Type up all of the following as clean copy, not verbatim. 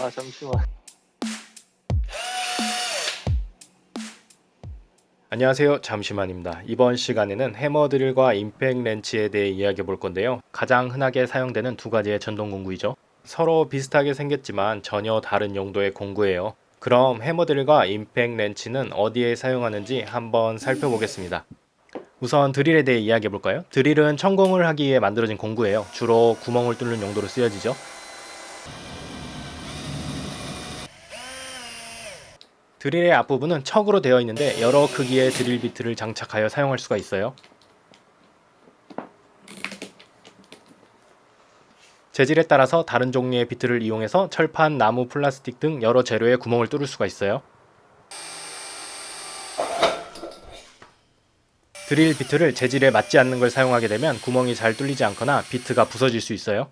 아 잠시만. 안녕하세요. 잠시만입니다. 이번 시간에는 해머 드릴과 임팩 렌치에 대해 이야기해 볼 건데요. 가장 흔하게 사용되는 두 가지의 전동 공구이죠. 서로 비슷하게 생겼지만 전혀 다른 용도의 공구예요. 그럼 해머 드릴과 임팩 렌치는 어디에 사용하는지 한번 살펴보겠습니다. 우선 드릴에 대해 이야기해 볼까요? 드릴은 천공을 하기 위해 만들어진 공구예요. 주로 구멍을 뚫는 용도로 쓰여지죠. 드릴의 앞부분은 척으로 되어 있는데 여러 크기의 드릴 비트를 장착하여 사용할 수가 있어요. 재질에 따라서 다른 종류의 비트를 이용해서 철판, 나무, 플라스틱 등 여러 재료에 구멍을 뚫을 수가 있어요. 드릴 비트를 재질에 맞지 않는 걸 사용하게 되면 구멍이 잘 뚫리지 않거나 비트가 부서질 수 있어요.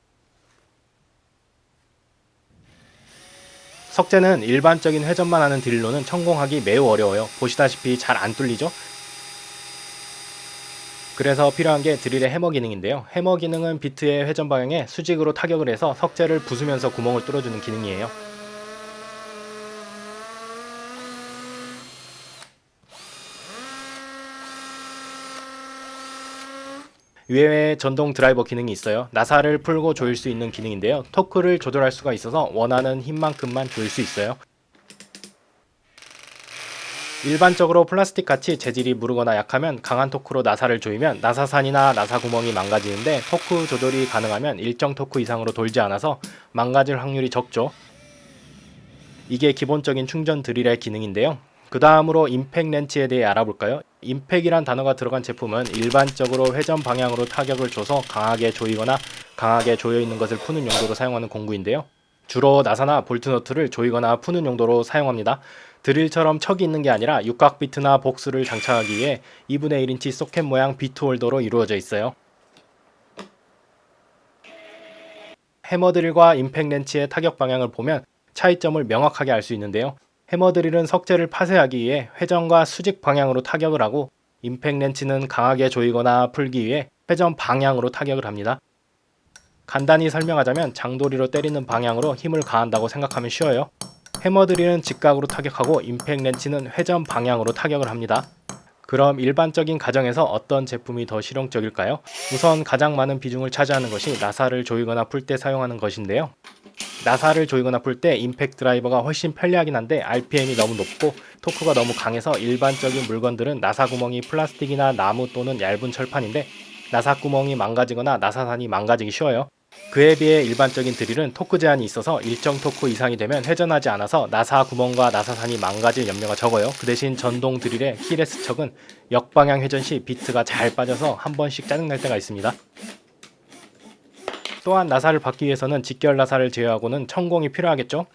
석재는 일반적인 회전만 하는 드릴로는 천공하기 매우 어려워요. 보시다시피 잘 안 뚫리죠? 그래서 필요한 게 드릴의 해머 기능인데요. 해머 기능은 비트의 회전 방향에 수직으로 타격을 해서 석재를 부수면서 구멍을 뚫어주는 기능이에요. 이외에 전동 드라이버 기능이 있어요. 나사를 풀고 조일 수 있는 기능인데요. 토크를 조절할 수가 있어서 원하는 힘만큼만 조일 수 있어요. 일반적으로 플라스틱 같이 재질이 무르거나 약하면 강한 토크로 나사를 조이면 나사산이나 나사 구멍이 망가지는데 토크 조절이 가능하면 일정 토크 이상으로 돌지 않아서 망가질 확률이 적죠. 이게 기본적인 충전 드릴의 기능인데요. 그 다음으로 임팩 렌치에 대해 알아볼까요? 임팩이란 단어가 들어간 제품은 일반적으로 회전 방향으로 타격을 줘서 강하게 조이거나 강하게 조여 있는 것을 푸는 용도로 사용하는 공구인데요. 주로 나사나 볼트 너트를 조이거나 푸는 용도로 사용합니다. 드릴처럼 척이 있는 게 아니라 육각 비트나 복수를 장착하기 위해 2분의 1인치 소켓 모양 비트 홀더로 이루어져 있어요. 해머 드릴과 임팩 렌치의 타격 방향을 보면 차이점을 명확하게 알 수 있는데요. 해머 드릴은 석재를 파쇄하기 위해 회전과 수직 방향으로 타격을 하고 임팩 렌치는 강하게 조이거나 풀기 위해 회전 방향으로 타격을 합니다. 간단히 설명하자면 장도리로 때리는 방향으로 힘을 가한다고 생각하면 쉬워요. 해머 드릴은 직각으로 타격하고 임팩 렌치는 회전 방향으로 타격을 합니다. 그럼 일반적인 가정에서 어떤 제품이 더 실용적일까요? 우선 가장 많은 비중을 차지하는 것이 나사를 조이거나 풀 때 사용하는 것인데요. 나사를 조이거나 풀 때 임팩 드라이버가 훨씬 편리하긴 한데 RPM이 너무 높고 토크가 너무 강해서 일반적인 물건들은 나사 구멍이 플라스틱이나 나무 또는 얇은 철판인데 나사 구멍이 망가지거나 나사산이 망가지기 쉬워요. 그에 비해 일반적인 드릴은 토크 제한이 있어서 일정 토크 이상이 되면 회전하지 않아서 나사 구멍과 나사산이 망가질 염려가 적어요. 그 대신 전동 드릴의 힐레스 척은 역방향 회전 시 비트가 잘 빠져서 한 번씩 짜증날 때가 있습니다. 또한 나사를 받기 위해서는 직결 나사를 제외하고는 천공이 필요하겠죠?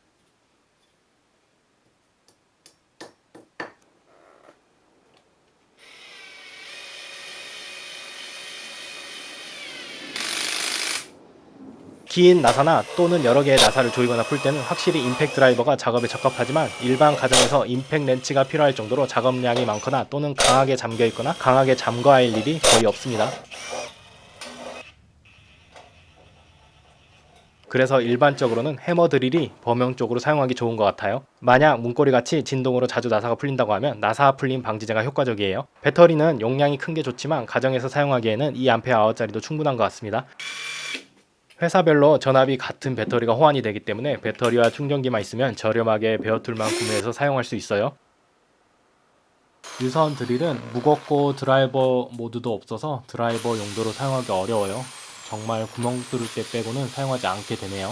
긴 나사나 또는 여러 개의 나사를 조이거나 풀 때는 확실히 임팩 드라이버가 작업에 적합하지만 일반 가정에서 임팩 렌치가 필요할 정도로 작업량이 많거나 또는 강하게 잠겨 있거나 강하게 잠궈야 할 일이 거의 없습니다. 그래서 일반적으로는 해머 드릴이 범용 쪽으로 사용하기 좋은 것 같아요. 만약 문고리 같이 진동으로 자주 나사가 풀린다고 하면 나사 풀림 방지제가 효과적이에요. 배터리는 용량이 큰 게 좋지만 가정에서 사용하기에는 2Ah짜리도 충분한 것 같습니다. 회사별로 전압이 같은 배터리가 호환이 되기 때문에 배터리와 충전기만 있으면 저렴하게 베어툴만 구매해서 사용할 수 있어요. 유선 드릴은 무겁고 드라이버 모드도 없어서 드라이버 용도로 사용하기 어려워요. 정말 구멍 뚫을 때 빼고는 사용하지 않게 되네요.